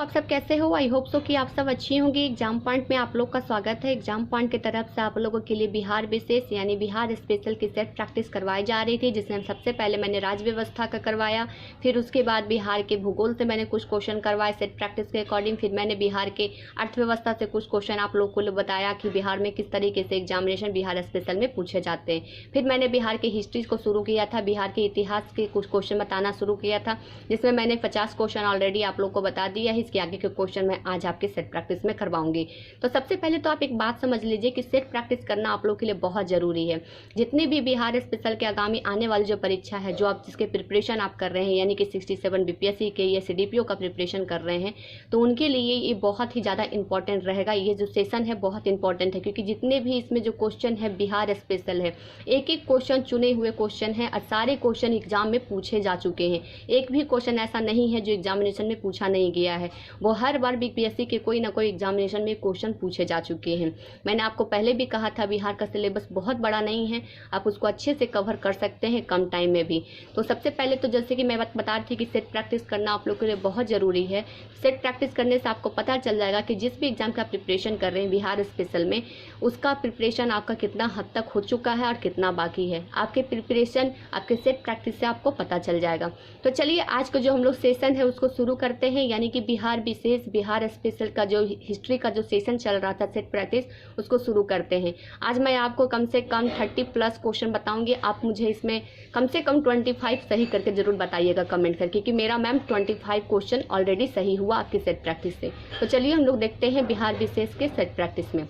आप सब कैसे हो? आई होप सो कि आप सब अच्छी होंगी। एग्जाम पॉइंट में आप लोग का स्वागत है। एग्जाम पॉइंट की तरफ से आप लोगों के लिए बिहार विशेष यानी बिहार स्पेशल की सेट प्रैक्टिस करवाई जा रही थी, जिसमें सबसे पहले मैंने राज्य व्यवस्था का करवाया, फिर उसके बाद बिहार के भूगोल से मैंने कुछ क्वेश्चन करवाए सेट प्रैक्टिस के अकॉर्डिंग, फिर मैंने बिहार के अर्थव्यवस्था से कुछ क्वेश्चन आप लोग को बताया कि बिहार में किस तरीके से एग्जामिनेशन बिहार स्पेशल में पूछे जाते हैं। फिर मैंने बिहार की हिस्ट्री को शुरू किया था, बिहार के इतिहास के कुछ क्वेश्चन बताना शुरू किया था, जिसमें मैंने 50 क्वेश्चन ऑलरेडी आप लोग को बता दिया है। इसके आगे के क्वेश्चन मैं आज आपके सेट प्रैक्टिस में करवाऊंगी। तो सबसे पहले तो आप एक बात समझ लीजिए कि सेट प्रैक्टिस करना आप लोग के लिए बहुत जरूरी है। जितने भी बिहार स्पेशल के आगामी आने वाली जो परीक्षा है, जो आप जिसके प्रिपरेशन आप कर रहे हैं, यानी कि 67 बीपीएससी के या सीडीपीओ का प्रिपरेशन कर रहे हैं, तो उनके लिए ये बहुत ही ज़्यादा इंपॉर्टेंट रहेगा। ये जो सेशन है बहुत इंपॉर्टेंट है, क्योंकि जितने भी इसमें जो क्वेश्चन है बिहार स्पेशल है, एक एक क्वेश्चन चुने हुए क्वेश्चन है और सारे क्वेश्चन एग्जाम में पूछे जा चुके हैं। एक भी क्वेश्चन ऐसा नहीं है जो एग्जामिनेशन में पूछा नहीं गया है। वो हर बार बीपीएससी के कोई ना कोई एग्जामिनेशन में क्वेश्चन पूछे जा चुके हैं। मैंने आपको पहले भी कहा था बिहार का सिलेबस बहुत बड़ा नहीं है, आप उसको अच्छे से कवर कर सकते हैं कम टाइम में भी। तो सबसे पहले तो जैसे कि मैं बता रही थी कि सेट प्रैक्टिस करना आप लोग के लिए बहुत ज़रूरी है। सेट प्रैक्टिस करने से आपको पता चल जाएगा कि जिस भी एग्जाम का प्रिपरेशन कर रहे हैं बिहार स्पेशल में, उसका प्रिपरेशन आपका कितना हद तक हो चुका है और कितना बाकी है। आपके प्रिपरेशन आपके सेट प्रैक्टिस से आपको पता चल जाएगा। तो चलिए आज का जो हम लोग सेशन है उसको शुरू करते हैं, यानी कि बिहार विशेष बिहार स्पेशल का जो हिस्ट्री का जो सेशन चल रहा था सेट प्रैक्टिस, उसको शुरू करते हैं। आज मैं आपको कम से कम 30+ क्वेश्चन बताऊंगी। आप मुझे इसमें कम से कम 25 सही करके जरूर बताइएगा कमेंट करके कि मेरा मैम 25 क्वेश्चन ऑलरेडी सही हुआ आपकी सेट प्रैक्टिस से। तो चलिए हम लोग देखते हैं बिहार विशेष के सेट प्रैक्टिस में।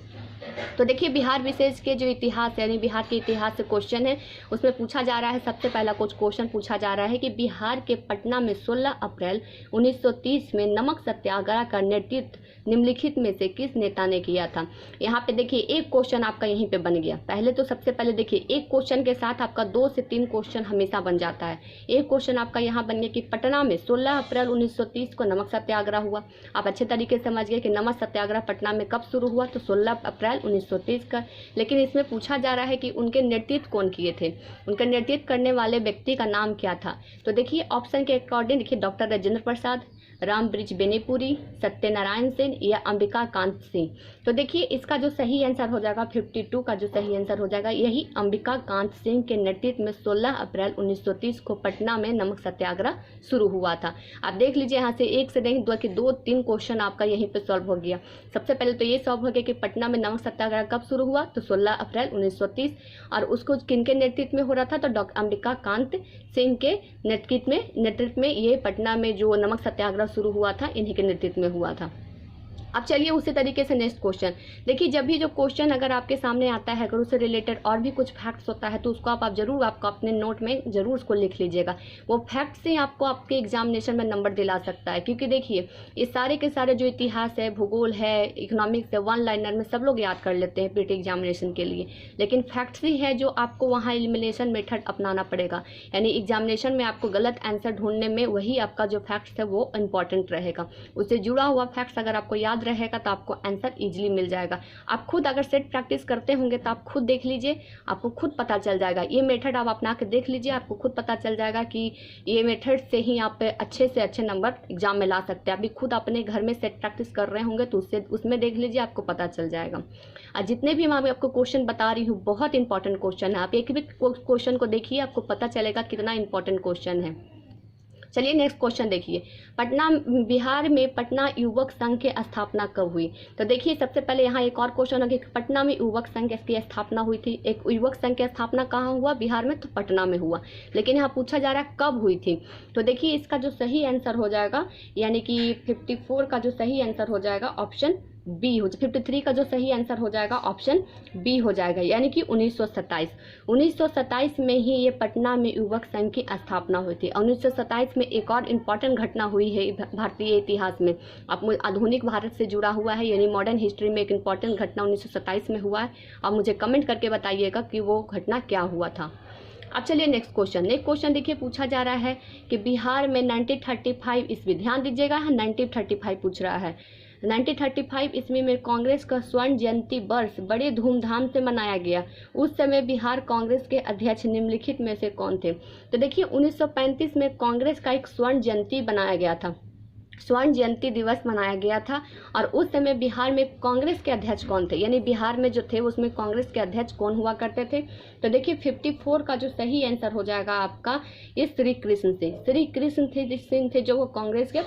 तो देखिए बिहार विशेष के जो इतिहास यानी बिहार के इतिहास से क्वेश्चन है, उसमें पूछा जा रहा है, सबसे पहला कुछ क्वेश्चन पूछा जा रहा है कि बिहार के पटना में 16 अप्रैल 1930 में नमक सत्याग्रह का नेतृत्व निम्नलिखित में से किस नेता ने किया था। यहाँ पे देखिए एक क्वेश्चन आपका यहीं पे बन गया। पहले तो सबसे पहले देखिए एक क्वेश्चन के साथ आपका 2 से 3 क्वेश्चन हमेशा बन जाता है। एक क्वेश्चन आपका यहाँ बन गया कि पटना में 16 अप्रैल 1930 को नमक सत्याग्रह हुआ। आप अच्छे तरीके से समझ गए कि नमक सत्याग्रह पटना में कब शुरू हुआ, तो 16 अप्रैल 1930 का। लेकिन इसमें पूछा जा रहा है कि उनके नेतृत्व कौन किए थे, उनका नेतृत्व करने वाले व्यक्ति का नाम क्या था। तो देखिए ऑप्शन के अकॉर्डिंग देखिए डॉक्टर राजेंद्र प्रसाद, रामब्रिज बेनीपुरी, सत्यनारायण सेन या अंबिका कांत सिंह। तो देखिए इसका जो सही आंसर हो जाएगा 52 का जो सही आंसर हो जाएगा यही अंबिका कांत सिंह के नेतृत्व में 16 अप्रैल 1930 को पटना में नमक सत्याग्रह शुरू हुआ था। आप देख लीजिए यहाँ से एक से नहीं 2-3 क्वेश्चन आपका यहीं पे सॉल्व हो गया। सबसे पहले तो ये सॉल्व हो गया कि पटना में नमक सत्याग्रह कब शुरू हुआ, तो 16 अप्रैल 1930, और उसको किनके नेतृत्व में हो रहा था, तो डॉक्टर अंबिका कांत सिंह के नेतृत्व में ये पटना में जो नमक सत्याग्रह शुरू हुआ था इन्हीं के नेतृत्व में हुआ था। अब चलिए उसी तरीके से नेक्स्ट क्वेश्चन देखिए। जब भी जो क्वेश्चन अगर आपके सामने आता है, अगर उससे रिलेटेड और भी कुछ फैक्ट्स होता है तो उसको आप जरूर आपको अपने नोट में जरूर उसको लिख लीजिएगा। वो फैक्ट से आपको आपके एग्जामिनेशन में नंबर दिला सकता है, क्योंकि देखिए ये सारे के सारे जो इतिहास है, भूगोल है, इकोनॉमिक्स है, 1 लाइनर में सब लोग याद कर लेते हैं पीटी एग्जामिनेशन के लिए, लेकिन फैक्ट्स ही है जो आपको वहाँ एलिमिनेशन मेथड अपनाना पड़ेगा। यानी एग्जामिनेशन में आपको गलत आंसर ढूंढने में वही आपका जो फैक्ट्स है वो इंपॉर्टेंट रहेगा। उससे जुड़ा हुआ फैक्ट्स अगर आपको याद रहेगा तो आपको आंसर इजीली मिल जाएगा। आप खुद अगर सेट प्रैक्टिस करते होंगे तो आप खुद देख लीजिए, आपको खुद पता चल जाएगा। ये मेथड आप अपना के देख लीजिए, आपको खुद पता चल जाएगा कि ये मेथड से ही आप अच्छे से अच्छे नंबर एग्जाम में ला सकते हैं। अभी खुद अपने घर में सेट प्रैक्टिस कर रहे होंगे तो उसमें देख लीजिए, आपको पता चल जाएगा। और जितने भी मैं आपको क्वेश्चन बता रही हूँ बहुत इंपॉर्टेंट क्वेश्चन है, आप एक भी क्वेश्चन को देखिए, आपको पता चलेगा कितना इंपॉर्टेंट क्वेश्चन है। चलिए नेक्स्ट क्वेश्चन देखिए, बिहार में पटना युवक संघ की स्थापना कब हुई। तो देखिए सबसे पहले यहाँ एक और क्वेश्चन है कि पटना में युवक संघ की स्थापना हुई थी। एक युवक संघ की स्थापना कहाँ हुआ बिहार में, तो पटना में हुआ, लेकिन यहाँ पूछा जा रहा है कब हुई थी। तो देखिए इसका जो सही आंसर हो जाएगा, यानी कि 54 का जो सही आंसर हो जाएगा ऑप्शन बी हो, 53 का जो सही आंसर हो जाएगा ऑप्शन बी हो जाएगा, यानी कि 1927 में ही ये पटना में युवक संघ की स्थापना हुई थी। 1927 में एक और इम्पॉर्टेंट घटना हुई है भारतीय इतिहास में, आधुनिक भारत से जुड़ा हुआ है, यानी मॉडर्न हिस्ट्री में एक इम्पॉर्टेंट घटना 1927 में हुआ है। अब मुझे कमेंट करके बताइएगा कि वो घटना क्या हुआ था। अब चलिए नेक्स्ट क्वेश्चन देखिए, पूछा जा रहा है कि बिहार में 1935 ईस्वी, ध्यान दीजिएगा 1935 पूछ रहा है। 1935 ईस्वी में कांग्रेस का स्वर्ण जयंती वर्ष बड़े धूमधाम से मनाया गया। उस समय बिहार कांग्रेस के अध्यक्ष निम्नलिखित में से कौन थे। तो देखिए 1935 में कांग्रेस का एक स्वर्ण जयंती बनाया गया था। स्वर्ण जयंती दिवस मनाया गया था। और उस समय बिहार में कांग्रेस के अध्यक्ष कौन थे, यानी बिहार में जो थे उसमें कांग्रेस के अध्यक्ष कौन हुआ करते थे। तो देखिए 54 का जो सही आंसर हो जाएगा आपका ये श्री कृष्ण सिंह। श्री कृष्ण सिंह थे जो वो कांग्रेस के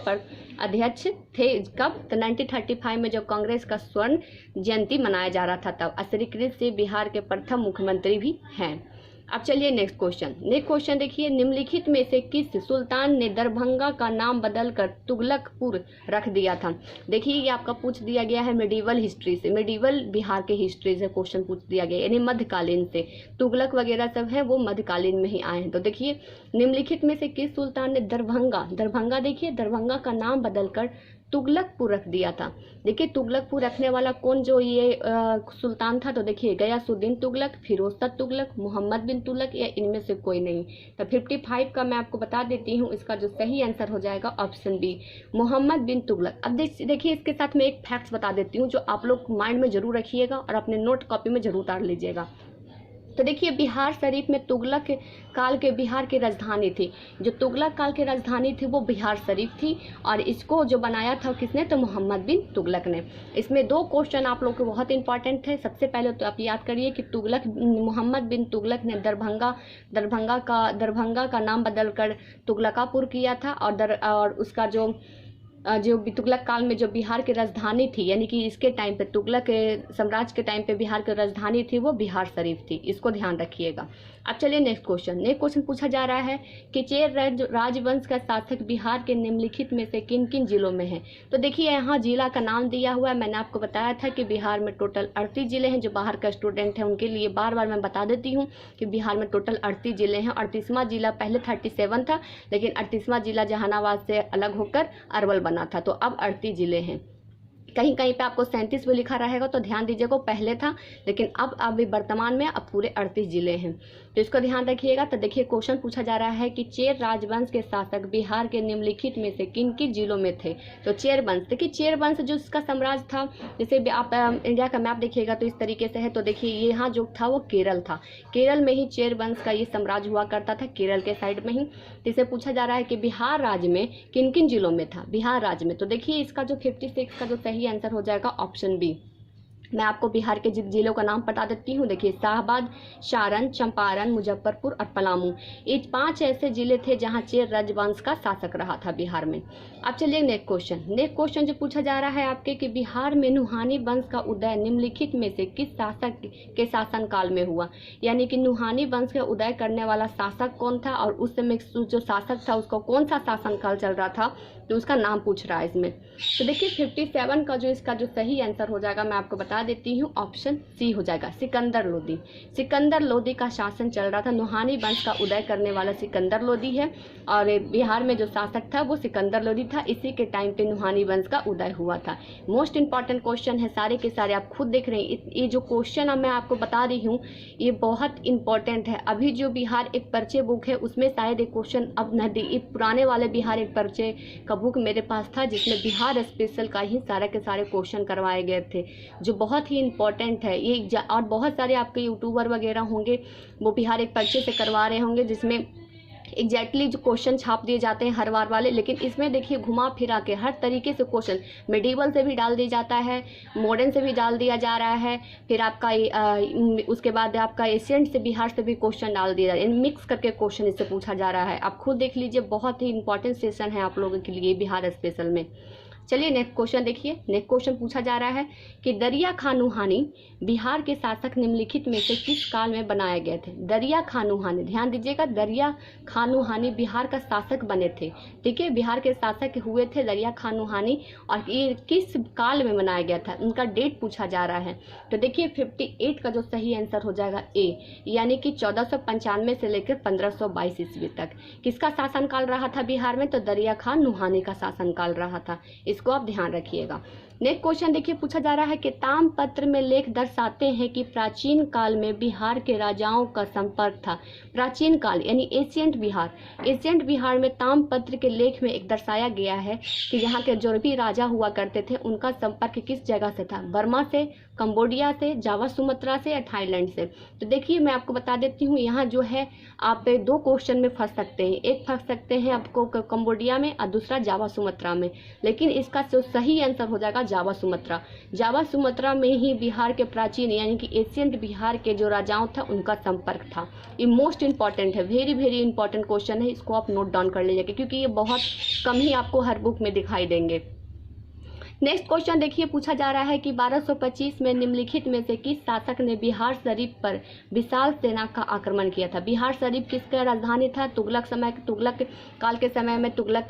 अध्यक्ष थे। कब? तो 1935 में जब कांग्रेस का स्वर्ण जयंती मनाया जा रहा था तब। श्री कृष्ण सिंह बिहार के प्रथम मुख्यमंत्री भी हैं। अब चलिए नेक्स्ट क्वेश्चन देखिए, निम्नलिखित में से किस सुल्तान ने दरभंगा का नाम बदलकर तुगलकपुर रख दिया था। देखिए ये आपका पूछ दिया गया है मेडिवल हिस्ट्री से, मेडिवल बिहार के हिस्ट्री से क्वेश्चन पूछ दिया गया, यानी मध्यकालीन से। तुगलक वगैरह सब है वो मध्यकालीन में ही आए हैं। तो देखिए निम्नलिखित में से किस सुल्तान ने दरभंगा देखिए दरभंगा का नाम बदलकर तुगलकपुर रख दिया था। देखिए तुगलकपुर रखने वाला कौन जो ये सुल्तान था, तो देखिए गयासुद्दीन तुगलक, फिरोजशाह तुगलक, मोहम्मद बिन तुगलक, या इनमें से कोई नहीं। तो 55 का मैं आपको बता देती हूँ, इसका जो सही आंसर हो जाएगा ऑप्शन बी, मोहम्मद बिन तुगलक। अब देखिए इसके साथ में एक फैक्ट्स बता देती हूँ जो आप लोग माइंड में जरूर रखिएगा और अपने नोट कॉपी में जरूर उतार लीजिएगा। तो देखिए बिहार शरीफ में तुगलक काल के बिहार की राजधानी थी, जो तुगलक काल की राजधानी थी वो बिहार शरीफ थी। और इसको जो बनाया था किसने, तो मोहम्मद बिन तुगलक ने। इसमें 2 क्वेश्चन आप लोग के बहुत इंपॉर्टेंट है। सबसे पहले तो आप याद करिए कि मोहम्मद बिन तुगलक ने दरभंगा का नाम बदलकर तुगलकापुर किया था। और उसका जो तुगलक काल में जो बिहार की राजधानी थी, यानी कि इसके टाइम पे तुगलक साम्राज्य के टाइम पे बिहार की राजधानी थी वो बिहार शरीफ थी। इसको ध्यान रखिएगा। अब चलिए नेक्स्ट क्वेश्चन पूछा जा रहा है कि चेर राजवंश का शासक बिहार के निम्नलिखित में से किन किन जिलों में है। तो देखिए यहाँ जिला का नाम दिया हुआ है। मैंने आपको बताया था कि बिहार में टोटल 38 जिले हैं। जो बाहर का स्टूडेंट है उनके लिए बार बार मैं बता देती हूँ कि बिहार में टोटल 38 जिले हैं। 38वां जिला पहले 37 था, लेकिन 38वां जिला जहानाबाद से अलग होकर अरवल बना था, तो अब 38 जिले हैं। कहीं कहीं पे आपको 37 भी लिखा रहेगा, तो ध्यान दीजिएगा पहले था, लेकिन अब अभी वर्तमान में अब पूरे 38 जिले हैं, तो इसको ध्यान रखिएगा। तो देखिए क्वेश्चन पूछा जा रहा है कि चेर राजवंश के शासक बिहार के निम्नलिखित में से किन किन जिलों में थे। तो चेर वंश, देखिए चेर वंश जो इसका साम्राज्य था, जैसे आप इंडिया का मैप देखिएगा तो इस तरीके से है। तो देखिए यहाँ जो था वो केरल था, केरल में ही चेर वंश का ये साम्राज्य हुआ करता था, केरल के साइड में ही। जिसे पूछा जा रहा है कि बिहार राज्य में किन किन जिलों में था, बिहार राज्य में। तो देखिए इसका जो 56 का जो सही आंसर हो जाएगा ऑप्शन बी। मैं आपको बिहार के जिलों का नाम बता देती हूँ। देखिए शाहबाद, सारण, चंपारण, मुजफ्फरपुर और पलामू, ये 5 ऐसे जिले थे जहाँ चेर राजवंश का शासक रहा था बिहार में। अब चलिए नेक्स्ट क्वेश्चन जो पूछा जा रहा है आपके कि बिहार में नुहानी वंश का उदय निम्नलिखित में से किस शासक के शासनकाल में हुआ। यानी कि नुहानी वंश का उदय करने वाला शासक कौन था और उस समय जो शासक था उसका कौन सा शासनकाल चल रहा था, तो उसका नाम पूछ रहा है इसमें। तो देखिए 57 का जो इसका जो सही आंसर हो जाएगा मैं आपको बता देती हूँ, ऑप्शन सी हो जाएगा, सिकंदर लोदी। सिकंदर लोदी का शासन चल रहा था। नुहानी वंश का उदय करने वाला सिकंदर लोदी है और बिहार में जो शासक था वो सिकंदर लोदी था। इसी के टाइम पे नुहानी वंश का उदय हुआ था। मोस्ट इंपॉर्टेंट क्वेश्चन है सारे के सारे, आप खुद देख रहे हैं। ये जो क्वेश्चन अब मैं आपको बता रही हूँ ये बहुत इंपॉर्टेंट है। अभी जो बिहार एक परिचय बुक है उसमें शायद एक क्वेश्चन अब न दी, पुराने वाले बिहार एक परिचय का बुक मेरे पास था जिसमें बिहार स्पेशल का ही सारे के सारे क्वेश्चन करवाए गए थे, जो बहुत ही इंपॉर्टेंट है ये। और बहुत सारे आपके यूट्यूबर वगैरह होंगे वो बिहार एक परिचय से करवा रहे होंगे जिसमें एग्जैक्टली जो क्वेश्चन छाप दिए जाते हैं हर बार वाले, लेकिन इसमें देखिए घुमा फिरा के हर तरीके से क्वेश्चन मेडिवल से भी डाल दिया जाता है, मॉडर्न से भी डाल दिया जा रहा है, फिर आपका उसके बाद आपका एशियंट से बिहार से भी क्वेश्चन डाल दिया जा रहा है। मिक्स करके क्वेश्चन इससे पूछा जा रहा है। आप खुद देख लीजिए, बहुत ही इंपॉर्टेंट सेशन है आप लोगों के लिए बिहार स्पेशल में। चलिए नेक्स्ट क्वेश्चन देखिए। नेक्स्ट क्वेश्चन पूछा जा रहा है कि दरिया खान नुहानी बिहार के शासक निम्नलिखित में से किस काल में बनाए गए थे। दरिया खान नुहानी, ध्यान दीजिएगा, दरिया खान नुहानी बिहार का शासक बने थे, ठीक है, बिहार के शासक हुए थे दरिया खान नुहानी। और ये किस काल में बनाया गया था, उनका डेट पूछा जा रहा है। तो देखिए 58 का जो सही आंसर हो जाएगा ए, यानी कि 1495 से लेकर 1522 ईस्वी तक किसका शासनकाल रहा था बिहार में, तो दरिया खान नुहानी का शासनकाल रहा था। इसको आप ध्यान रखिएगा। नेक्स्ट क्वेश्चन देखिए, पूछा जा रहा है कि ताम्रपत्र में लेख दर्शाते हैं कि प्राचीन काल में बिहार के राजाओं का संपर्क था। प्राचीन काल यानी एशियंट बिहार, एशियंट बिहार में ताम्रपत्र के लेख में एक दर्शाया गया है कि यहाँ के जो भी राजा हुआ करते थे उनका संपर्क किस जगह से था, बर्मा से, कंबोडिया से, जावा सुमात्रा से या थाईलैंड से। तो देखिए मैं आपको बता देती हूँ, यहाँ जो है आप दो क्वेश्चन में फंस सकते हैं, एक फंस सकते हैं आपको कंबोडिया में और दूसरा जावा सुमात्रा में, लेकिन इसका जो सही आंसर हो जाएगा जावा सुमात्रा। जावा सुमात्रा में ही बिहार के प्राचीन यानी कि एशियंट बिहार के जो राजाओं था उनका संपर्क था। ये मोस्ट इंपॉर्टेंट है, वेरी वेरी इंपॉर्टेंट क्वेश्चन है, इसको आप नोट डाउन कर लीजिएगा क्योंकि ये बहुत कम ही आपको हर बुक में दिखाई देंगे। नेक्स्ट क्वेश्चन देखिए, पूछा जा रहा है कि 1225 में निम्नलिखित में से किस शासक ने बिहार शरीफ पर विशाल सेना का आक्रमण किया था। बिहार शरीफ किसका राजधानी था? तुगलक काल के समय में तुगलक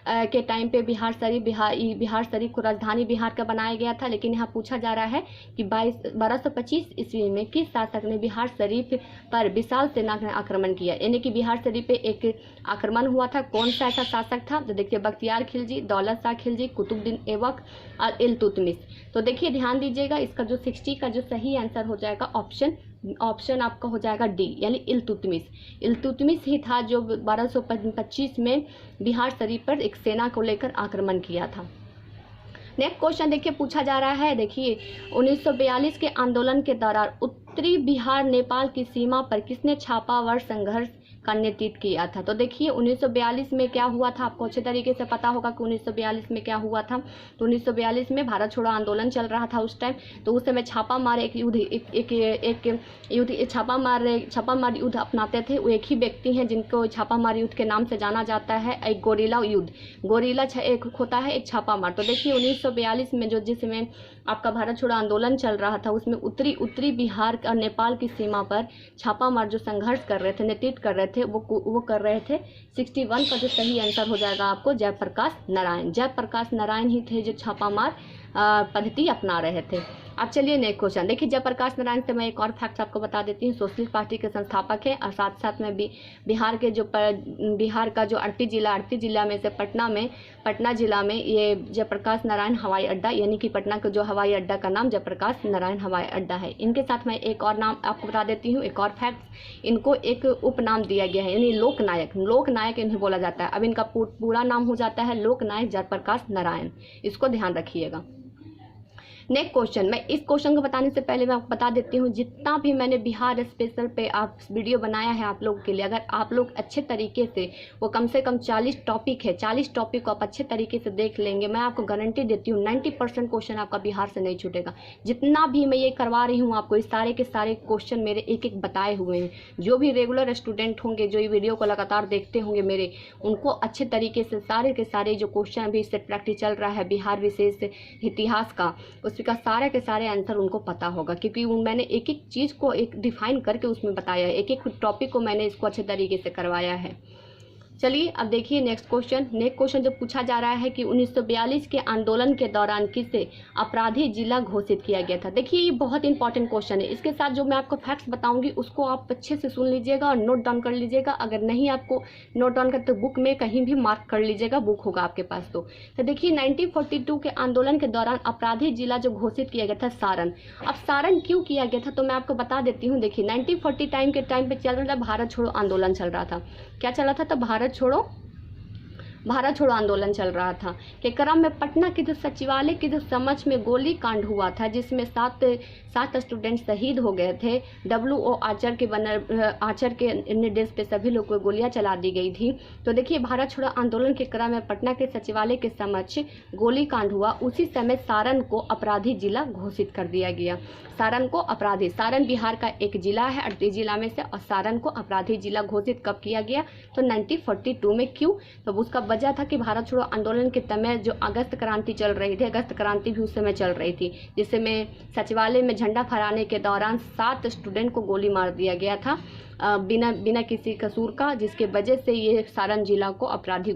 के टाइम पे बिहार शरीफ को राजधानी बिहार का बनाया गया था। लेकिन यहाँ पूछा जा रहा है कि 1225 ईस्वी में किस शासक ने बिहार शरीफ पर विशाल सेना का आक्रमण किया, यानी कि बिहार शरीफ पे एक आक्रमण हुआ था। कौन सा ऐसा शासक था? तो देखिए बख्तियार खिलजी, दौलत शाह खिलजी, कुतुबुद्दीन ऐबक और इल्तुतमिश। तो देखिए ध्यान दीजिएगा, इसका जो 60 का जो सही आंसर हो जाएगा ऑप्शन आपका हो जाएगा डी यानी इल्तुतमिश। इल्तुतमिश ही था जो 1225 में बिहार शरीफ पर एक सेना को लेकर आक्रमण किया था। नेक्स्ट क्वेश्चन देखिए, पूछा जा रहा है, देखिए 1942 के आंदोलन के दौरान उत्तरी बिहार नेपाल की सीमा पर किसने छापावर संघर्ष का नेतृत्व किया था। तो देखिए 1942 में क्या हुआ था, आपको अच्छे तरीके से पता होगा कि 1942 में क्या हुआ था। तो 1942 में भारत छोड़ो आंदोलन चल रहा था उस टाइम, तो उस समय छापा मार युद्ध अपनाते थे। वो एक ही व्यक्ति हैं जिनको छापा मार युद्ध के नाम से जाना जाता है, एक गोरिल्ला युद्ध। गोरिल्ला एक होता है, एक छापा मार। तो देखिए 1942 में जिसमें आपका भारत छोड़ो आंदोलन चल रहा था उसमें उत्तरी बिहार और नेपाल की सीमा पर छापा मार जो संघर्ष कर रहे थे, नेतृत्व कर रहे थे, वो कर रहे थे। 61 का जो सही आंसर हो जाएगा आपको जयप्रकाश नारायण। जयप्रकाश नारायण ही थे जो छापा मार पद्धति अपना रहे थे। अब चलिए नेक्स्ट क्वेश्चन देखिए, जयप्रकाश नारायण से मैं एक और फैक्ट आपको बता देती हूँ। सोशलिस्ट पार्टी के संस्थापक हैं और साथ साथ में भी बिहार का जो 38 जिला में से पटना जिला में ये जयप्रकाश नारायण हवाई अड्डा यानी कि पटना का जो हवाई अड्डा का नाम जयप्रकाश नारायण हवाई अड्डा है। इनके साथ मैं एक और नाम आपको बता देती हूँ, एक और फैक्ट, इनको एक उपनाम दिया गया है यानी लोकनायक इन्हें बोला जाता है। अब इनका पूरा नाम हो जाता है लोकनायक जयप्रकाश नारायण, इसको ध्यान रखिएगा। नेक्स्ट क्वेश्चन, मैं इस क्वेश्चन को बताने से पहले मैं आपको बता देती हूँ, जितना भी मैंने बिहार स्पेशल पे आप वीडियो बनाया है आप लोगों के लिए, अगर आप लोग अच्छे तरीके से वो कम से कम 40 टॉपिक है, 40 टॉपिक को आप अच्छे तरीके से देख लेंगे, मैं आपको गारंटी देती हूँ 90% क्वेश्चन आपका बिहार से नहीं छूटेगा। जितना भी मैं ये करवा रही हूँ आपको, इस सारे के सारे क्वेश्चन मेरे एक एक बताए हुए हैं। जो भी रेगुलर स्टूडेंट होंगे जो ये वीडियो को लगातार देखते होंगे मेरे, उनको अच्छे तरीके से सारे के सारे जो क्वेश्चन अभी सेट प्रैक्टिस चल रहा है बिहार विशेष इतिहास का, उसका सारे के सारे आंसर उनको पता होगा क्योंकि मैंने एक एक चीज़ को एक डिफाइन करके उसमें बताया है, एक एक टॉपिक को मैंने इसको अच्छे तरीके से करवाया है। चलिए अब देखिए नेक्स्ट क्वेश्चन जो पूछा जा रहा है कि 1942 के आंदोलन के दौरान किसे अपराधी जिला घोषित किया गया था। देखिए ये बहुत इंपॉर्टेंट क्वेश्चन है, इसके साथ जो मैं आपको फैक्ट्स बताऊंगी उसको आप अच्छे से सुन लीजिएगा और नोट डाउन कर लीजिएगा। अगर नहीं आपको नोट डाउन कर तो बुक में कहीं भी मार्क कर लीजिएगा, बुक होगा आपके पास। तो देखिए 1942 के आंदोलन के दौरान अपराधी जिला जो घोषित किया गया था सारण। अब सारण क्यों किया गया था तो मैं आपको बता देती हूँ। देखिए 1940 के टाइम पे चल रहा था भारत छोड़ो आंदोलन चल रहा था। क्या चल रहा था? तो भारत छोड़ो आंदोलन चल रहा था के क्रम में पटना के जो सचिवालय के जो समक्ष में गोली कांड हुआ था जिसमें 7 स्टूडेंट शहीद हो गए थे। W.O. आर्चर के निर्देश पे सभी लोग को गोलियां चला दी गई थी। तो देखिए भारत छोड़ो आंदोलन के क्रम में पटना के सचिवालय के समक्ष गोली कांड हुआ, उसी समय सारण को अपराधी जिला घोषित कर दिया गया। सारण बिहार का एक जिला है 38 जिला में से, और सारण को अपराधी जिला घोषित कब किया गया? तो 1942 में। क्यों? तो उसका वजह था कि भारत छोड़ो आंदोलन के समय जो अगस्त क्रांति चल रही थी, अगस्त क्रांति भी उस समय चल रही थी, जिसमें सचिवालय में झंडा फहराने के दौरान 7 स्टूडेंट को गोली मार दिया गया था बिना किसी कसूर का, जिसके वजह से ये सारण जिला को अपराधी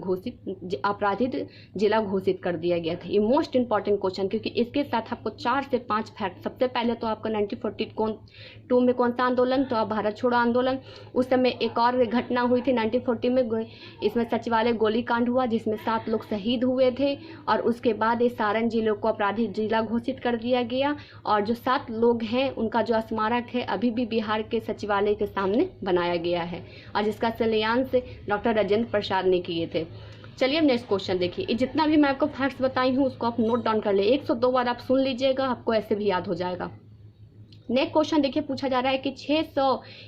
जिला घोषित कर दिया गया था। ये मोस्ट इंपॉर्टेंट क्वेश्चन, क्योंकि इसके साथ आपको 4 से 5 फैक्ट। सबसे पहले तो आपका 1942 में कौन सा आंदोलन? तो आप भारत छोड़ो आंदोलन। उस समय एक और घटना हुई थी 1940 में, इसमें सचिवालय गोली कांड कांड हुआ जिसमें 7 लोग शहीद हुए थे और उसके बाद इस सारण जिले को अपराधी जिला घोषित कर दिया गया और जो 7 लोग हैं उनका जो स्मारक है अभी भी बिहार के सचिवालय के सामने बनाया गया है और जिसका शिलान्यास डॉक्टर राजेंद्र प्रसाद ने किए थे। चलिए अब नेक्स्ट क्वेश्चन देखिए। ये जितना भी मैं आपको फैक्ट्स बताई हूँ उसको आप नोट डाउन कर ले, 102 बार आप सुन लीजिएगा, आपको ऐसे भी याद हो जाएगा। नेक्स्ट क्वेश्चन देखिए पूछा जा रहा है कि 600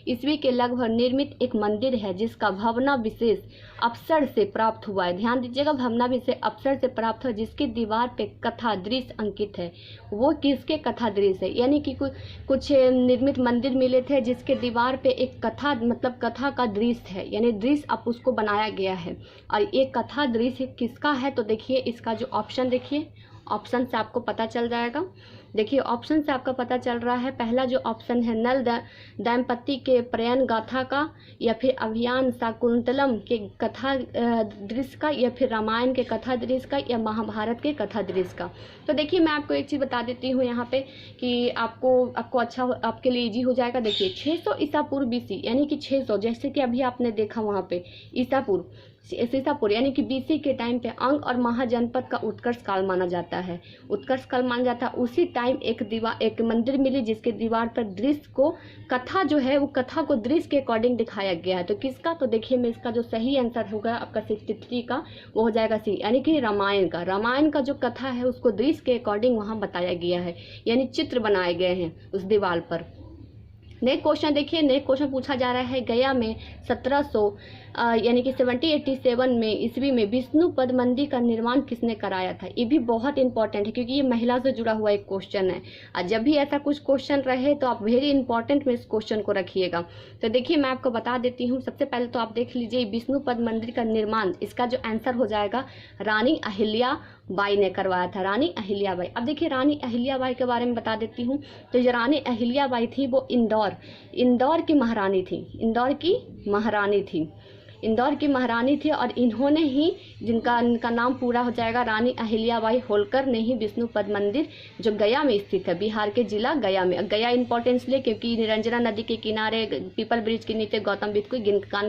ईस्वी के लगभग निर्मित एक मंदिर है जिसका भग्नावशेष अप्सर से प्राप्त हुआ है। ध्यान दीजिएगा, भग्नावशेष अप्सर से प्राप्त हुआ जिसकी दीवार पे कथा दृश्य अंकित है। वो किसके कथा दृश्य है? यानी कि कुछ निर्मित मंदिर मिले थे जिसके दीवार पे एक कथा मतलब कथा का दृश्य है, यानी दृश्य आप उसको बनाया गया है। और एक कथा दृश्य किसका है? तो देखिए इसका जो ऑप्शन देखिए, ऑप्शन से आपको पता चल जाएगा। देखिए ऑप्शन से आपका पता चल रहा है, पहला जो ऑप्शन है नल दंपति के प्रयाण गाथा का, या फिर अभियान शाकुंतलम के कथा दृश्य का, या फिर रामायण के कथा दृश्य का, या महाभारत के कथा दृश्य का। तो देखिए मैं आपको एक चीज़ बता देती हूँ यहाँ पे कि आपको अच्छा आपके लिए इजी हो जाएगा। देखिए 600 ईसा पूर्व BC यानी कि 600, जैसे कि अभी आपने देखा वहाँ पे ईसापुर यानी कि BC के टाइम पे अंग और महाजनपद का उत्कर्ष काल माना जाता है। उत्कर्ष काल माना जाता है। उसी टाइम एक मंदिर मिली जिसके दीवार पर दृश्य को कथा जो है वो कथा को दृश्य के अकॉर्डिंग दिखाया गया है। तो किसका? तो देखिए मैं इसका जो सही आंसर होगा आपका 63 का, वो हो जाएगा सी, यानी कि रामायण का जो कथा है उसको दृश्य के अकॉर्डिंग वहाँ बताया गया है, यानी चित्र बनाए गए हैं उस दीवार पर। नेक्स्ट क्वेश्चन देखिए, नेक्स्ट क्वेश्चन पूछा जा रहा है गया में 1700 यानी कि 1787 में ईस्वी में विष्णुपद मंदिर का निर्माण किसने कराया था? ये भी बहुत इंपॉर्टेंट है क्योंकि ये महिला से जुड़ा हुआ एक क्वेश्चन है। और जब भी ऐसा कुछ क्वेश्चन रहे तो आप वेरी इंपॉर्टेंट में इस क्वेश्चन को रखिएगा। तो देखिए मैं आपको बता देती हूँ, सबसे पहले तो आप देख लीजिए विष्णुपद मंदिर का निर्माण, इसका जो आंसर हो जाएगा रानी अहिल्याबाई ने करवाया था, रानी अहिल्याबाई। अब देखिए रानी अहिल्याबाई के बारे में बता देती हूँ। तो जो रानी अहिल्याबाई थी वो इंदौर की महारानी थी, इंदौर की महारानी थी और इन्होंने ही इनका नाम पूरा हो जाएगा रानी अहिल्याबाई होलकर ने ही विष्णुपद मंदिर जो गया में स्थित है, बिहार के जिला गया में। गया इंपॉर्टेंस ले क्योंकि निरंजना नदी के किनारे पीपल ब्रिज के नीचे गौतम बुद्ध को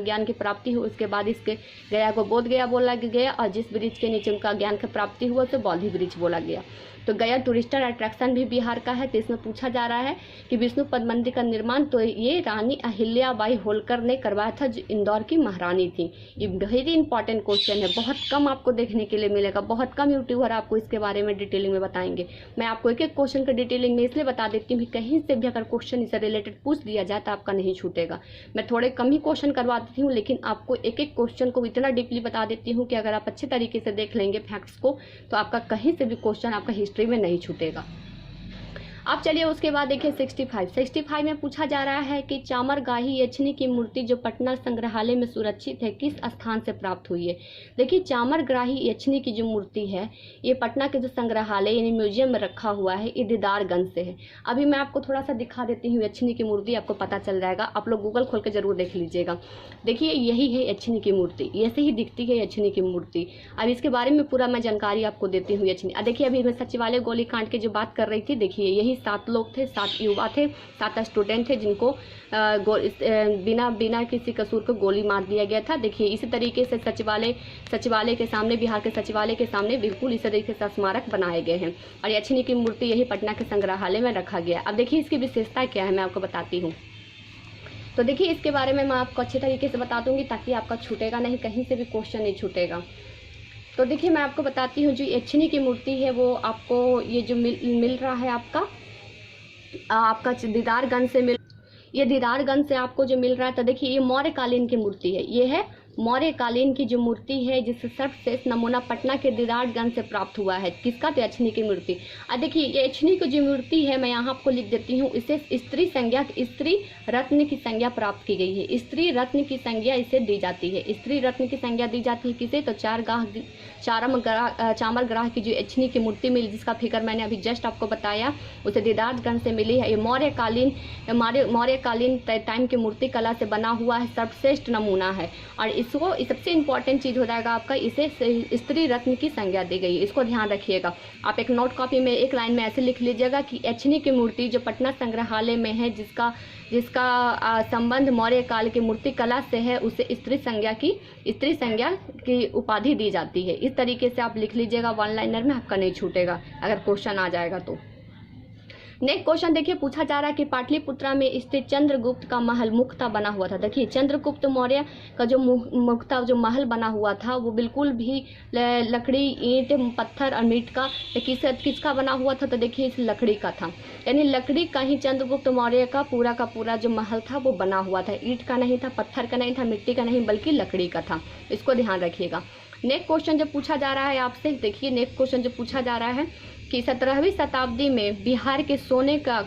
ज्ञान की प्राप्ति हुई। उसके बाद इसके गया को बोध गया बोला गया और जिस ब्रिज के नीचे उनका ज्ञान की प्राप्ति हुआ उसे बौद्धि ब्रिज बोला गया। तो गया टूरिस्टर अट्रैक्शन भी बिहार का है। तो इसमें पूछा जा रहा है कि विष्णुपद मंदिर का निर्माण तो ये रानी अहिल्याबाई होलकर ने करवाया था जो इंदौर की महारानी थी। ये वेरी इंपॉर्टेंट क्वेश्चन है, बहुत कम आपको देखने के लिए मिलेगा, बहुत कम यूट्यूबर आपको इसके बारे में डिटेलिंग में बताएंगे। मैं आपको एक एक क्वेश्चन का डिटेलिंग में इसलिए बता देती हूँ कि कहीं से भी अगर क्वेश्चन इससे रिलेटेड पूछ दिया जाए तो आपका नहीं छूटेगा। मैं थोड़े कम ही क्वेश्चन करवा देती हूँ लेकिन आपको एक एक क्वेश्चन को इतना डीपली बता देती हूँ कि अगर आप अच्छे तरीके से देख लेंगे फैक्ट्स को तो आपका कहीं से भी क्वेश्चन आपका हिस्ट्री में नहीं छूटेगा। अब चलिए उसके बाद देखिए 65 में पूछा जा रहा है कि चामरगाही यक्षिणी की मूर्ति जो पटना संग्रहालय में सुरक्षित है किस स्थान से प्राप्त हुई है? देखिए चामरगाही यक्षिणी की जो मूर्ति है ये पटना के जो संग्रहालय यानी म्यूजियम में रखा हुआ है, ये दीदारगंज से है। अभी मैं आपको थोड़ा सा दिखा देती हूँ यक्षिणी की मूर्ति, आपको पता चल जाएगा। आप लोग गूगल खोल के जरूर देख लीजिएगा। देखिए यही है यक्षिणी की मूर्ति, ऐसे ही दिखती है यक्षिणी की मूर्ति। अब इसके बारे में पूरा मैं जानकारी आपको देती हूँ यक्षिणी। देखिए अभी मैं सचिवालय गोलीकांड की जो बात कर रही थी, देखिए यही 7 लोग थे, 7 युवा थे, 7 स्टूडेंट थे जिनको बिना किसी कसूर को गोली मार दिया गया था। देखिए इसी तरीके से सचिवालय के सामने, बिहार के सचिवालय के सामने बिल्कुल इसी तरीके से स्मारक बनाए गए हैं और यक्षिणी की मूर्ति यही पटना के संग्रहालय में रखा गया। अब देखिए इसकी विशेषता क्या है मैं आपको बताती हूँ। तो देखिए इसके बारे में मैं आपको अच्छे तरीके से बता दूंगी ताकि आपका छूटेगा नहीं, कहीं से भी क्वेश्चन नहीं छूटेगा। तो देखिए मैं आपको बताती हूँ जो यक्षिणी की मूर्ति है वो आपको ये जो मिल रहा है आपका दीदारगंज से ये दीदारगंज से आपको जो मिल रहा है। तो देखिए ये मौर्य कालीन की मूर्ति है, ये है मौर्य कालीन की जो मूर्ति है जिससे सर्वश्रेष्ठ नमूना पटना के दीदारगंज से प्राप्त हुआ है। किसका? तो यक्षिणी की मूर्ति। अब देखिए ये यक्षिणी की जो मूर्ति है मैं यहाँ आपको लिख देती हूँ, इसे स्त्री रत्न की संज्ञा प्राप्त की गई है। स्त्री रत्न की संज्ञा इसे दी जाती है। स्त्री रत्न की संज्ञा दी जाती है किसे? तो चामरगाह की जो यक्षिणी की मूर्ति मिली जिसका फिगर मैंने अभी जस्ट आपको बताया उसे दीदारगंज से मिली है। ये मौर्य कालीन टाइम की मूर्ति कला से बना हुआ है, सर्वश्रेष्ठ नमूना है। और इसको सबसे इंपॉर्टेंट चीज़ हो जाएगा आपका, इसे स्त्री रत्न की संज्ञा दी गई है, इसको ध्यान रखिएगा। आप एक नोट कॉपी में एक लाइन में ऐसे लिख लीजिएगा कि एचनी की मूर्ति जो पटना संग्रहालय में है, जिसका संबंध मौर्य काल की मूर्ति कला से है, उसे स्त्री संज्ञा की उपाधि दी जाती है। इस तरीके से आप लिख लीजिएगा, वन लाइनर में आपका नहीं छूटेगा अगर क्वेश्चन आ जाएगा तो। नेक्स्ट क्वेश्चन देखिए, पूछा जा रहा है कि पाटलिपुत्रा में स्थित चंद्रगुप्त का महल मुख्ता बना हुआ था। देखिए चंद्रगुप्त मौर्य का जो मुख्ता जो महल बना हुआ था वो बिल्कुल भी लकड़ी, ईंट, पत्थर और मीट का किसका बना हुआ था, तो देखिए इस लकड़ी का था। यानी लकड़ी का ही चंद्रगुप्त मौर्य का पूरा जो महल था वो बना हुआ था। ईंट का नहीं था, पत्थर का नहीं था, मिट्टी का नहीं, बल्कि लकड़ी का था। इसको ध्यान रखिएगा। नेक्स्ट क्वेश्चन जो पूछा जा रहा है आपसे, देखिए नेक्स्ट क्वेश्चन जो पूछा जा रहा है कि 17वीं शताब्दी में बिहार के सोने का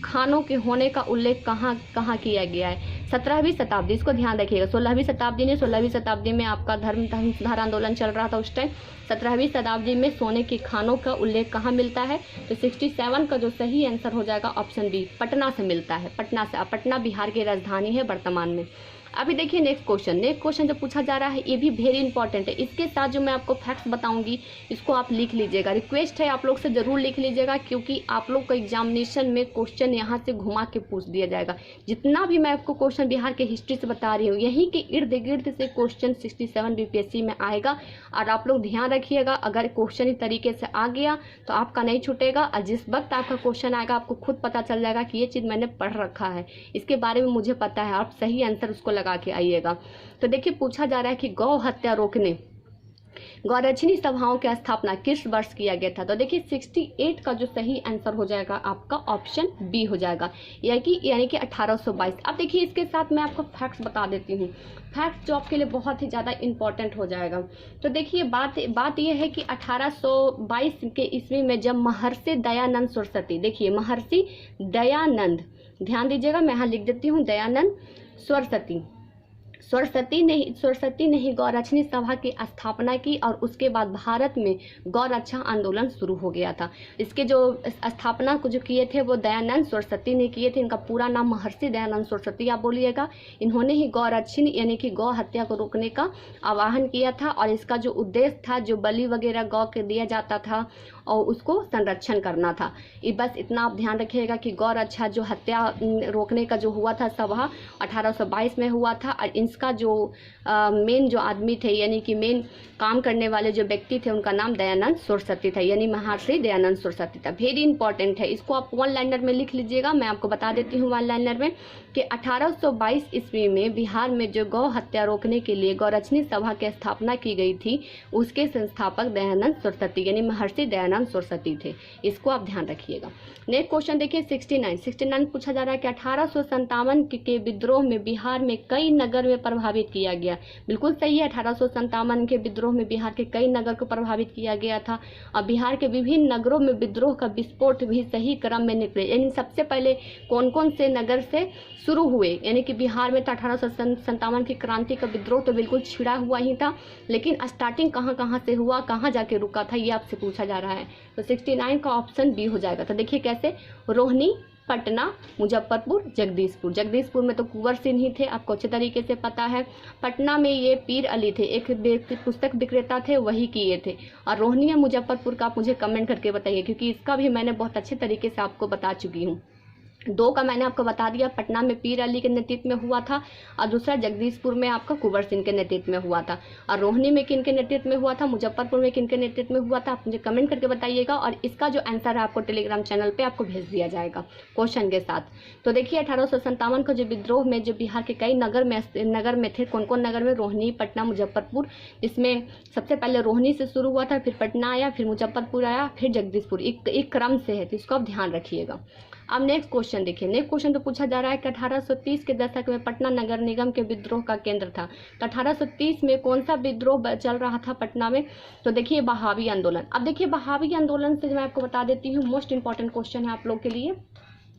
खानों के होने का उल्लेख कहाँ किया गया है। 17वीं शताब्दी, इसको ध्यान रखिएगा। 16वीं शताब्दी नहीं, 16वीं शताब्दी में आपका धर्म सुधार आंदोलन चल रहा था उस टाइम। 17वीं शताब्दी में सोने के खानों का उल्लेख कहाँ मिलता है, तो 67 का जो सही आंसर हो जाएगा ऑप्शन बी, पटना से मिलता है। पटना बिहार की राजधानी है वर्तमान में। अभी देखिए नेक्स्ट क्वेश्चन जो पूछा जा रहा है ये भी वेरी इंपॉर्टेंट है। इसके साथ जो मैं आपको फैक्ट्स बताऊंगी इसको आप लिख लीजिएगा। रिक्वेस्ट है आप लोग से जरूर लिख लीजिएगा, क्योंकि आप लोग को एग्जामिनेशन में क्वेश्चन यहाँ से घुमा के पूछ दिया जाएगा। जितना भी मैं आपको क्वेश्चन बिहार के हिस्ट्री से बता रही हूँ, यहीं के इर्द गिर्द से क्वेश्चन 67 बीपीएससी में आएगा। और आप लोग ध्यान रखिएगा, अगर क्वेश्चन इस तरीके से आ गया तो आपका नहीं छूटेगा। और जिस वक्त आपका क्वेश्चन आएगा आपको खुद पता चल जाएगा कि ये चीज़ मैंने पढ़ रखा है, इसके बारे में मुझे पता है, आप सही आंसर उसको लगा के आइएगा। तो देखिए पूछा जा रहा है कि गौ हत्या रोकने गौरक्षणी सभाओं की स्थापना किस वर्ष किया गया था, तो देखिए 68 का जो सही आंसर हो जाएगा आपका ऑप्शन बी हो जाएगा, यानी कि 1822। अब देखिए इसके साथ मैं आपको फैक्ट्स बता देती हूँ, फैक्ट्स जो आपके लिए बहुत ही ज़्यादा इंपॉर्टेंट हो जाएगा। तो देखिए बात यह है कि 1822 के ईस्वी में जब महर्षि दयानंद सरस्वती, देखिए महर्षि दयानंद, ध्यान दीजिएगा, मैं यहाँ लिख देती हूँ दयानंद सरस्वती ने ही गौरक्षणी सभा की स्थापना की, और उसके बाद भारत में गौरक्षा आंदोलन शुरू हो गया था। इसके जो स्थापना को जो किए थे वो दयानंद सरस्वती ने किए थे। इनका पूरा नाम महर्षि दयानंद सरस्वती आप बोलिएगा। इन्होंने ही गौरक्षणी यानी कि गौ हत्या को रोकने का आह्वान किया था, और इसका जो उद्देश्य था, जो बलि वगैरह गौ के दिया जाता था और उसको संरक्षण करना था। बस इतना आप ध्यान रखिएगा कि गौरक्षा जो हत्या रोकने का जो हुआ था सभा 1822 में हुआ था, और इसका जो मेन जो आदमी थे यानी कि मेन काम करने वाले जो व्यक्ति थे उनका नाम दयानंद सरस्वती था, यानी महर्षि दयानंद सरस्वती था। वेरी इंपॉर्टेंट है, इसको आप वन लाइनर में लिख लीजिएगा। मैं आपको बता देती हूँ वन लाइनर में कि 1822 ईस्वी में बिहार में जो गौ हत्या रोकने के लिए गौरक्षणी सभा की स्थापना की गई थी, उसके संस्थापक दयानंद सरस्वती यानी महर्षि दयानंद सरस्वती थे। इसको आप ध्यान रखिएगा। नेक्स्ट क्वेश्चन देखिए 69 पूछा जा रहा है कि 1857 के विद्रोह में बिहार में कई नगर में प्रभावित किया गया। बिल्कुल सही है, 1857 के विद्रोह में बिहार के कई नगर को प्रभावित किया गया था, और बिहार के विभिन्न नगरों में विद्रोह का विस्फोट भी सही क्रम में निकले। यानी सबसे पहले कौन कौन से नगर से शुरू हुए, यानी कि बिहार में तो 1857 की क्रांति का विद्रोह तो बिल्कुल छिड़ा हुआ ही था, लेकिन स्टार्टिंग कहाँ से हुआ, कहाँ जाके रुका था, ये आपसे पूछा जा रहा है। तो 69 का ऑप्शन बी हो जाएगा। तो देखिए कैसे, रोहिणी, पटना, मुजफ्फरपुर, जगदीशपुर में तो कुंवर सिंह ही थे, आपको अच्छे तरीके से पता है। पटना में ये पीर अली थे, एक पुस्तक विक्रेता थे, वही किए थे। और रोहिणी या मुजफ्फरपुर का आप मुझे कमेंट करके बताइए, क्योंकि इसका भी मैंने बहुत अच्छे तरीके से आपको बता चुकी हूँ। दो का मैंने आपको बता दिया, पटना में पीर अली के नेतृत्व में हुआ था, और दूसरा जगदीशपुर में आपका कुंवर सिंह के नेतृत्व में हुआ था। और रोहिणी में किन के नेतृत्व में हुआ था, मुजफ्फरपुर में किन के नेतृत्व में हुआ था, आप मुझे कमेंट करके बताइएगा। और इसका जो आंसर है आपको टेलीग्राम चैनल पे आपको भेज दिया जाएगा क्वेश्चन के साथ। तो देखिए 1857 का जो विद्रोह में जो बिहार के कई नगर में थे, कौन कौन नगर में, रोहिणी, पटना, मुजफ्फरपुर, जिसमें सबसे पहले रोहिणी से शुरू हुआ था, फिर पटना आया, फिर मुजफ्फरपुर आया, फिर जगदीशपुर, एक क्रम से है, तो इसको आप ध्यान रखिएगा। अब नेक्स्ट क्वेश्चन देखिए, नेक्स्ट क्वेश्चन तो पूछा जा रहा है कि 1830 के दशक में पटना नगर निगम के विद्रोह का केंद्र था। तो 1830 में कौन सा विद्रोह चल रहा था पटना में, तो देखिए बहावी आंदोलन। अब देखिए बहावी आंदोलन से मैं आपको बता देती हूँ, मोस्ट इंपॉर्टेंट क्वेश्चन है आप लोग के लिए।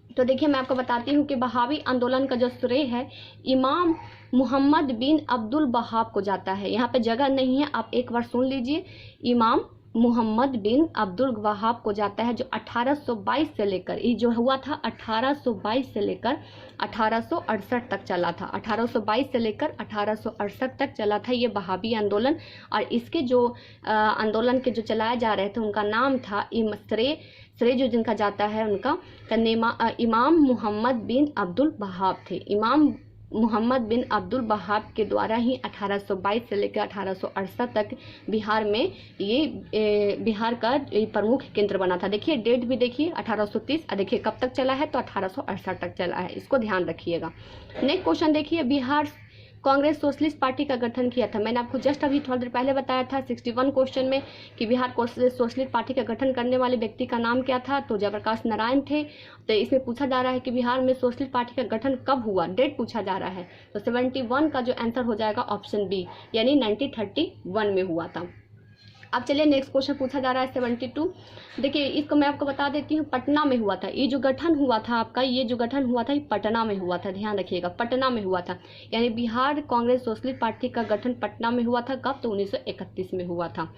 तो देखिए मैं आपको बताती हूँ कि बहावी आंदोलन का जो श्रेय है इमाम मुहम्मद बिन अब्दुल वहाब को जाता है। यहाँ पे जगह नहीं है, आप एक बार सुन लीजिए, इमाम मोहम्मद बिन अब्दुल वहाब को जाता है, जो 1822 से लेकर, ये जो हुआ था 1822 से लेकर 1868 तक चला था। 1822 से लेकर 1868 तक चला था ये वहाबी आंदोलन। और इसके जो आंदोलन के जो चलाए जा रहे थे उनका नाम था श्रेय जो जिनका जाता है उनका इमाम मोहम्मद बिन अब्दुल वहाब थे। इमाम मोहम्मद बिन अब्दुल वहाब के द्वारा ही 1822 से लेकर 1868 तक बिहार में बिहार का प्रमुख केंद्र बना था। देखिए डेट भी देखिए 1830, और देखिए कब तक चला है तो 1868 तक चला है, इसको ध्यान रखिएगा। नेक्स्ट क्वेश्चन देखिए, बिहार कांग्रेस सोशलिस्ट पार्टी का गठन किया था। मैंने आपको जस्ट अभी थोड़ी देर पहले बताया था 61 क्वेश्चन में कि बिहार सोशलिस्ट पार्टी का गठन करने वाले व्यक्ति का नाम क्या था, तो जयप्रकाश नारायण थे। तो इसमें पूछा जा रहा है कि बिहार में सोशलिस्ट पार्टी का गठन कब हुआ, डेट पूछा जा रहा है। तो 71 का जो आंसर हो जाएगा ऑप्शन बी, यानी 1931 में हुआ था। अब चलिए नेक्स्ट क्वेश्चन पूछा जा रहा है 72। देखिए इसको मैं आपको बता देती हूँ, पटना में हुआ था ये जो गठन हुआ था आपका, ये जो गठन हुआ था ये पटना में हुआ था, ध्यान रखिएगा पटना में हुआ था। यानी बिहार कांग्रेस सोशलिस्ट पार्टी का गठन पटना में हुआ था। कब, तो 1931 में हुआ था।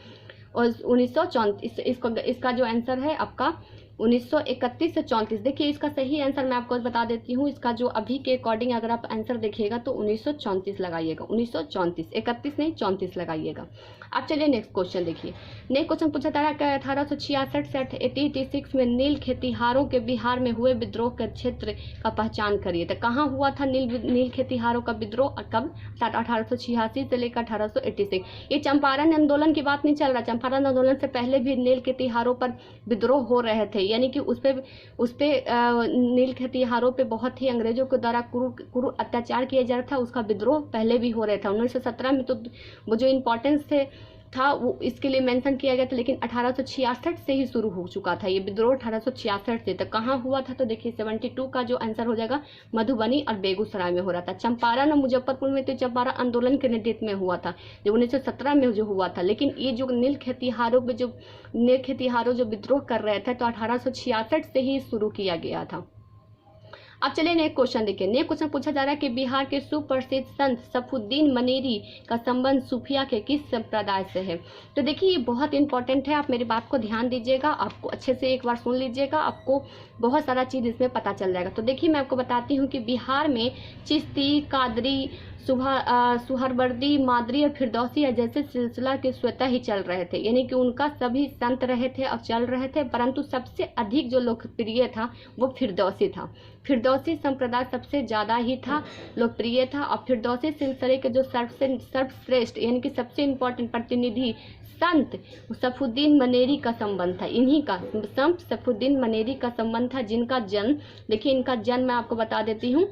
और 1934 इसका जो आंसर है आपका 1931 से 34। देखिए इसका सही आंसर मैं आपको बता देती हूँ, इसका जो अभी के अकॉर्डिंग अगर आप आंसर देखिएगा तो 1934 लगाइएगा, 1934, 31 नहीं 34 लगाइएगा। अब चलिए नेक्स्ट क्वेश्चन देखिए। नेक्स्ट क्वेश्चन पूछा जा रहा है 1866 से 1886 में नील खेतिहारों के बिहार में हुए विद्रोह के क्षेत्र का पहचान करिए। तो कहाँ हुआ था नील खेतिहारों का विद्रोह और कब, 1886 से लेकर 1886। ये चंपारण आंदोलन की बात नहीं चल रहा, चंपारण आंदोलन से पहले भी नील खेतिहारों पर विद्रोह हो रहे थे, यानी कि उस पे नील खेतिहारों पे बहुत ही अंग्रेजों के द्वारा क्रूर अत्याचार किया जा रहा था, उसका विद्रोह पहले भी हो रहा था। 1917 में तो वो जो इम्पोर्टेंस था वो इसके लिए मेंशन किया गया था, लेकिन 1866 से ही शुरू हो चुका था ये विद्रोह, 1866 से। तो कहाँ हुआ था, तो देखिए 72 का जो आंसर हो जाएगा मधुबनी और बेगूसराय में हो रहा था। चंपारण और मुजफ्फरपुर में तो चंपारण आंदोलन के नेतृत्व में हुआ था, जो 1917 में जो हुआ था। लेकिन ये जो नील खेतिहारों जो विद्रोह कर रहे थे तो 1866 से ही शुरू किया गया था। अब चलिए नेक्स्ट क्वेश्चन देखिए। नेक्स्ट क्वेश्चन पूछा जा रहा है कि बिहार के सुप्रसिद्ध संत सफुद्दीन मनेरी का संबंध सूफिया के किस संप्रदाय से है। तो देखिए ये बहुत इंपॉर्टेंट है, आप मेरी बात को ध्यान दीजिएगा, आपको अच्छे से एक बार सुन लीजिएगा, आपको बहुत सारा चीज़ इसमें पता चल जाएगा। तो देखिए मैं आपको बताती हूँ कि बिहार में चिश्ती, कादरी, सुहरवर्दी, मादरी और फिरदौसी जैसे सिलसिला के स्वतः ही चल रहे थे, यानी कि उनका सभी संत रहे थे और चल रहे थे, परंतु सबसे अधिक जो लोकप्रिय था वो फिरदौसी था। फिरदौसी संप्रदाय सबसे ज़्यादा ही था लोकप्रिय था। और फिरदौसी सिलसिले के जो सर्वश्रेष्ठ यानी कि सबसे इम्पोर्टेंट प्रतिनिधि संत सफुद्दीन मनेरी का संबंध था, इन्हीं का संत सफुद्दीन मनेरी का संबंध था, जिनका जन्म देखिए, इनका जन्म मैं आपको बता देती हूँ,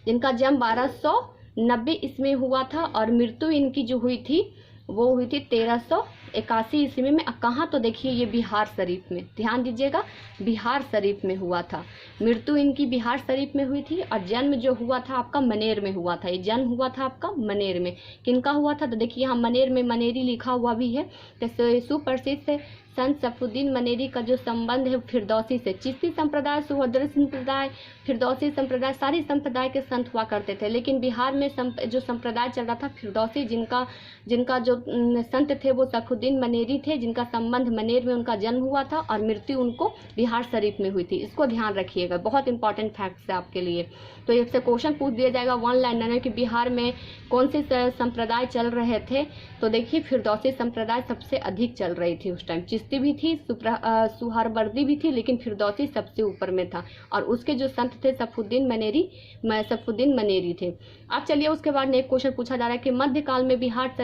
जिनका जन्म 1290 ईस्वी हुआ था और मृत्यु इनकी जो हुई थी वो हुई थी 1381 ईस्वी में। कहाँ, तो देखिए ये बिहार शरीफ में, ध्यान दीजिएगा बिहार शरीफ में हुआ था। मृत्यु इनकी बिहार शरीफ में हुई थी और जन्म जो हुआ था आपका मनेर में हुआ था। ये जन्म हुआ था आपका मनेर में। किनका हुआ था, तो देखिए यहाँ मनेर में मनेरी लिखा हुआ भी है। तो सुप्रसिद्ध संत सफुद्दीन मनेरी का जो संबंध है फिरदौसी से, चिश्ती संप्रदाय, सुहरवर्दी संप्रदाय, फिरदौसी संप्रदाय, सारी संप्रदाय के संत हुआ करते थे। लेकिन बिहार में जो संप्रदाय चल रहा था फिरदौसी, जिनका जो संत थे वो सफुद्दीन मनेरी थे, जिनका संबंध मनेर में उनका जन्म हुआ था और मृत्यु उनको बिहार शरीफ में हुई थी। इसको ध्यान रखिएगा, बहुत इंपॉर्टेंट फैक्ट्स है आपके लिए। तो इससे क्वेश्चन पूछ दिया जाएगा वन लाइनर कि बिहार में कौन से संप्रदाय चल रहे थे। तो देखिए फिरदौसी संप्रदाय सबसे अधिक चल रही थी उस टाइम, चिश्ती भी थी, सुहरवर्दी भी थी, लेकिन फिरदौसी सबसे ऊपर में था। और उसके जो संत थे सफुद्दीन मनेरी थे। अब चलिए उसके बाद नेक्स्ट क्वेश्चन पूछा जा रहा है कि मध्यकाल में बिहार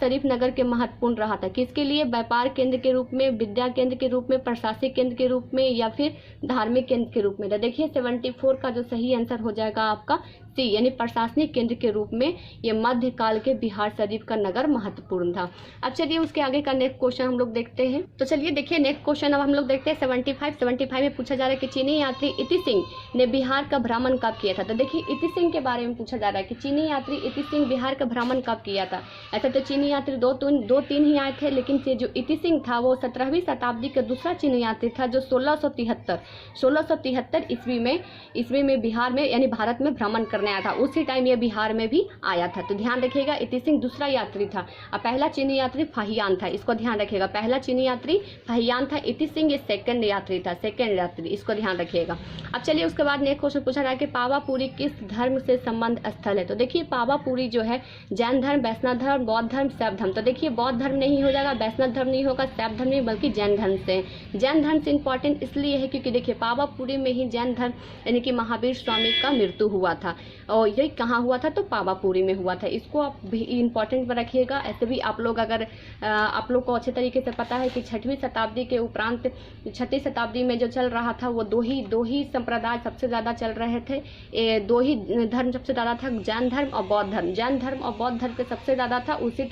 शरीफ नगर के महत्वपूर्ण रहा था, किसके लिए, व्यापार केंद्र के रूप में, विद्या केंद्र के रूप में, प्रशासनिक केंद्र के रूप में या फिर धार्मिक केंद्र के रूप में। तो देखिए 74 का जो सही आंसर हो जाएगा आपका सी, यानी प्रशासनिक केंद्र के रूप में ये मध्यकाल के बिहार शरीफ का नगर महत्वपूर्ण था। अब चलिए उसके आगे का नेक्स्ट क्वेश्चन हम लोग देखते हैं। तो चलिए देखिए नेक्स्ट क्वेश्चन अब हम लोग देखते हैं 75 में पूछा जा रहा है कि चीनी यात्री इति सिंह ने बिहार का भ्रमण कब किया था। तो देखिए इति सिंह के बारे में पूछा जा रहा है कि चीनी यात्री इति सिंह बिहार का भ्रमण कब किया था। ऐसा तो चीनी यात्री दो तीन ही आए थे, लेकिन जो इति सिंह था वो 17वीं शताब्दी का दूसरा चीनी यात्री था, जो 1673 ईस्वी में बिहार में यानी भारत में भ्रमण कर करने आया था, उसी टाइम ये बिहार में भी आया था। तो ध्यान रखिएगा, इति सिंह दूसरा यात्री था और पहला चीनी यात्री फाहियान था। इसको ध्यान रखिएगा, पहला चीनी यात्री फाहियान था, इति सिंह ये सेकंड यात्री था, सेकंड यात्री, इसको ध्यान रखिएगा। अब चलिए उसके बाद नेक्स्ट क्वेश्चन पूछा रहा है कि पावापुरी किस धर्म से संबंध स्थल है। तो देखिए पावापुरी जो है जैन धर्म, वैष्णव धर्म, बौद्ध धर्म, शैव धर्म। तो देखिए बौद्ध धर्म नहीं हो जाएगा, वैष्णव धर्म नहीं होगा, शैव धर्म नहीं, बल्कि जैन धर्म से। जैन धर्म से इंपॉर्टेंट इसलिए है क्योंकि देखिए पावापुरी में ही जैन धर्म यानी कि महावीर स्वामी का मृत्यु हुआ था और ये कहाँ हुआ था, तो पावापुरी में हुआ था। इसको आप भी इंपॉर्टेंट रखिएगा। ऐसे भी आप लोग अगर आप लोग को अच्छे तरीके से पता है कि 6वीं शताब्दी के उपरांत 6वीं शताब्दी में जो चल रहा था वो दो ही संप्रदाय सबसे ज़्यादा चल रहे थे। दो ही धर्म सबसे ज़्यादा था, जैन धर्म और बौद्ध धर्म। जैन धर्म और बौद्ध धर्म पे सबसे ज़्यादा था। उसी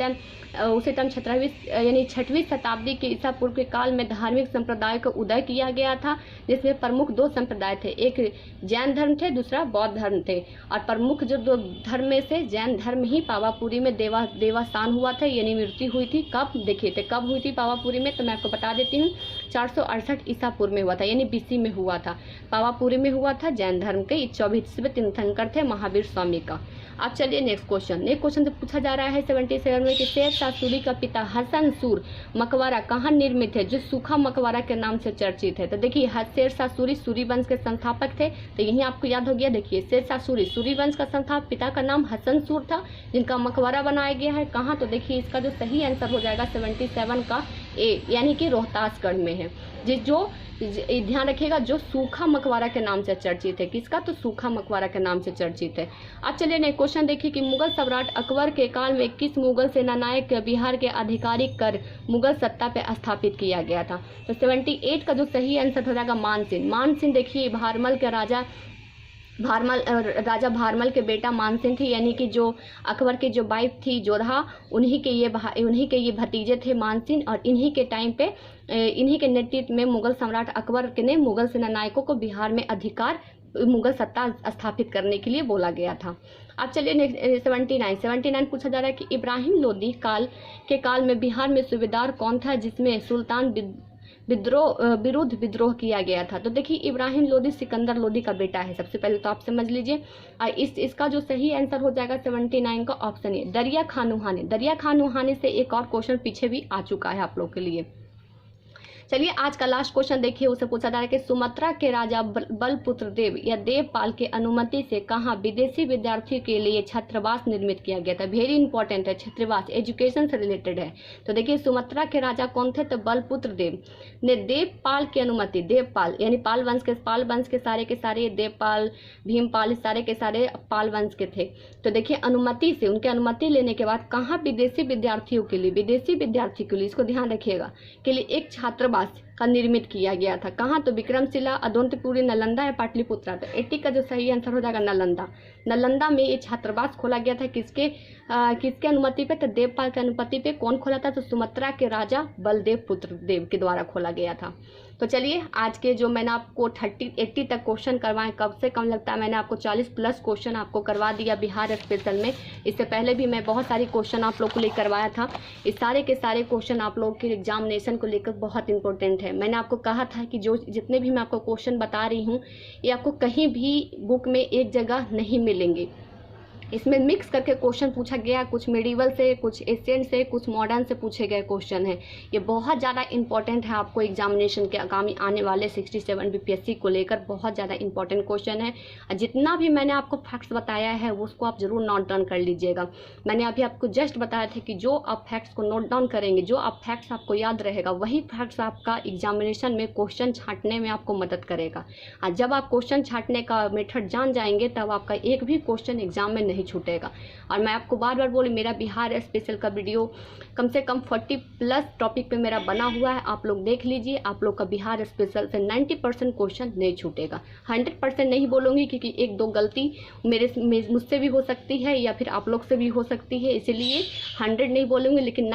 टाइम 6वीं शताब्दी के ईसा पूर्व के काल में धार्मिक संप्रदाय का उदय किया गया था, जिसमें प्रमुख 2 संप्रदाय थे, एक जैन धर्म थे, दूसरा बौद्ध धर्म थे। और प्रमुख जो 2 धर्म में से जैन धर्म ही पावापुरी में देवासान हुआ था, यानी मृत्यु हुई थी। कब देखिए थे, कब हुई थी पावापुरी में, तो मैं आपको बता देती हूँ 468 ईसा पूर्व में हुआ था, यानी BC में हुआ था। पावापुरी में हुआ था जैन धर्म के 24वें तीर्थंकर थे महावीर स्वामी का। अब चलिए नेक्स्ट क्वेश्चन से पूछा जा रहा है 77 में कि शेर शाह सूरी का पिता हसन सूर मकबरा कहाँ निर्मित है, जो सूखा मकबरा के नाम से चर्चित है। तो देखिए शेर शाह सूरी सूरी वंश के संस्थापक थे, तो यही आपको याद हो गया। देखिए शेर शाह सूरी वंश का संस्थापक, पिता का नाम हसन सूर था, जिनका मकबरा बनाया गया है कहाँ, तो देखिए इसका जो सही आंसर हो जाएगा 77 का ए, यानी कि रोहतासगढ़ में है। जो ध्यान रखिएगा, जो सूखा मकबरा के नाम से चर्चित है, किसका, तो सूखा मकबरा के नाम से चर्चित है। अब चलिए नेक्स्ट क्वेश्चन देखिए कि मुगल सम्राट अकबर के काल में किस मुगल सेनानायक बिहार के आधिकारिक कर मुगल सत्ता पे स्थापित किया गया था। तो 78 का जो सही आंसर हो जाएगा मानसिंह। मानसिंह देखिए भारमल के राजा भारमल के बेटा मानसिंह थे, यानी कि जो अकबर के जो वाइफ थी जोधा, उन्हीं के ये भतीजे थे मानसिंह। और इन्हीं के टाइम पे इन्हीं के नेतृत्व में मुगल सम्राट अकबर ने मुगल सेनानायकों को बिहार में मुगल सत्ता स्थापित करने के लिए बोला गया था। अब चलिए 79 पूछा जा रहा है कि इब्राहिम लोदी काल में बिहार में सूबेदार कौन था, जिसमें सुल्तान विरुद्ध विद्रोह किया गया था। तो देखिए इब्राहिम लोदी सिकंदर लोदी का बेटा है, सबसे पहले तो आप समझ लीजिए। इसका जो सही आंसर हो जाएगा 79 का ऑप्शन है दरिया खान नूहानी से एक और क्वेश्चन पीछे भी आ चुका है आप लोग के लिए। चलिए आज का लास्ट क्वेश्चन देखिए, उसे पूछा जा रहा है कि सुमत्रा के राजा बलपुत्र देव या देवपाल के अनुमति से कहाँ विदेशी विद्यार्थियों के लिए छात्रावास निर्मित किया गया था। वेरी इंपॉर्टेंट है, छात्रावास एजुकेशन से रिलेटेड है। तो देखिए सुमत्रा के राजा कौन थे, तो बलपुत्र देव ने देवपाल की अनुमति, देवपाल यानी पाल वंश के सारे देवपाल भीमपाल सारे के सारे पाल वंश के थे। तो देखिए अनुमति से, उनके अनुमति लेने के बाद कहाँ विदेशी विद्यार्थियों के लिए, इसको ध्यान रखिएगा, के लिए एक छात्रावास का निर्मित किया गया था। कहाँ, तो विक्रमशिला, अदोनपुरी, नालंदा या पाटलिपुत्रा। तो 80 का जो सही आंसर हो जाएगा नालंदा में ये छात्रावास खोला गया था। किसके अनुमति पे, तो देवपाल के अनुमति पे। कौन खोला था, तो सुमत्रा के राजा बलदेव पुत्र देव के द्वारा खोला गया था। तो चलिए आज के जो मैंने आपको 80 तक क्वेश्चन करवाए, कम से कम लगता है मैंने आपको 40+ क्वेश्चन आपको करवा दिया बिहार स्पेशल में। इससे पहले भी मैं बहुत सारी क्वेश्चन आप लोग को लेकर करवाया था। इस सारे के सारे क्वेश्चन आप लोग के एग्जामिनेशन को लेकर बहुत इंपॉर्टेंट है। मैंने आपको कहा था कि जो जितने भी मैं आपको क्वेश्चन बता रही हूँ ये आपको कहीं भी बुक में एक जगह नहीं मिलेंगे। इसमें मिक्स करके क्वेश्चन पूछा गया, कुछ मेडिवल से, कुछ एशियन से, कुछ मॉडर्न से पूछे गए क्वेश्चन हैं। ये बहुत ज़्यादा इंपॉर्टेंट है आपको एग्जामिनेशन के आगामी आने वाले 67 BPSC को लेकर बहुत ज़्यादा इंपॉर्टेंट क्वेश्चन है। जितना भी मैंने आपको फैक्ट्स बताया है वो उसको आप जरूर नोट डाउन कर लीजिएगा। मैंने अभी आपको जस्ट बताया था कि जो आप फैक्ट्स को नोट डाउन करेंगे, जो आप फैक्ट्स आपको याद रहेगा, वही फैक्ट्स आपका एग्जामिनेशन में क्वेश्चन छांटने में आपको मदद करेगा। और जब आप क्वेश्चन छांटने का मेथड जान जाएंगे तब आपका एक भी क्वेश्चन एग्जाम में नहीं छूटेगा। और मैं आपको बार बार बोली, मेरा बिहार स्पेशल का वीडियो कम से कम 40+ टॉपिक पे मेरा बना हुआ है, आप लोग देख लीजिए। आप लोग का बिहार स्पेशल से 90% क्वेश्चन नहीं छूटेगा। 100% नहीं बोलूँगी क्योंकि 1-2 गलती मुझसे भी हो सकती है या फिर आप लोग से भी हो सकती है, इसलिए 100 नहीं बोलूँगी, लेकिन